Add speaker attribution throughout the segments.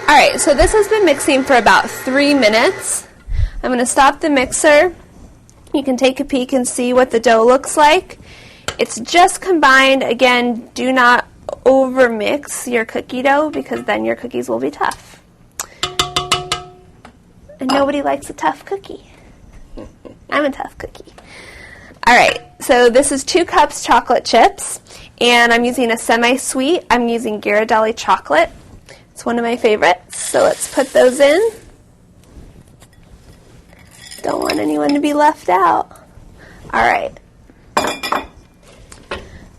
Speaker 1: Alright, so this has been mixing for about 3 minutes. I'm going to stop the mixer. You can take a peek and see what the dough looks like. It's just combined. Again, do not over-mix your cookie dough because then your cookies will be tough. And nobody likes a tough cookie. I'm a tough cookie. Alright, so this is 2 cups chocolate chips, and I'm using a semi-sweet. I'm using Ghirardelli chocolate. It's one of my favorites, so let's put those in. Don't want anyone to be left out. Alright.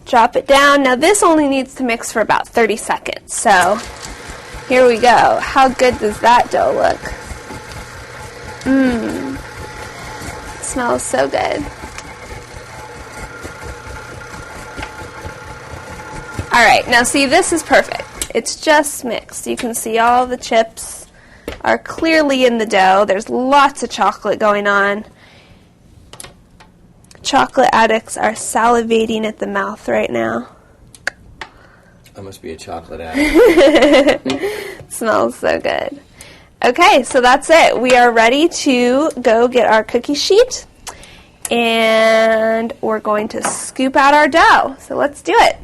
Speaker 1: Drop it down. Now this only needs to mix for about 30 seconds, so here we go. How good does that dough look? Mmm. Smells so good. Alright, now see, this is perfect. It's just mixed. You can see all the chips are clearly in the dough. There's lots of chocolate going on. Chocolate addicts are salivating at the mouth right now.
Speaker 2: I must be a chocolate addict.
Speaker 1: Smells so good. Okay, so that's it. We are ready to go get our cookie sheet, and we're going to scoop out our dough. So let's do it.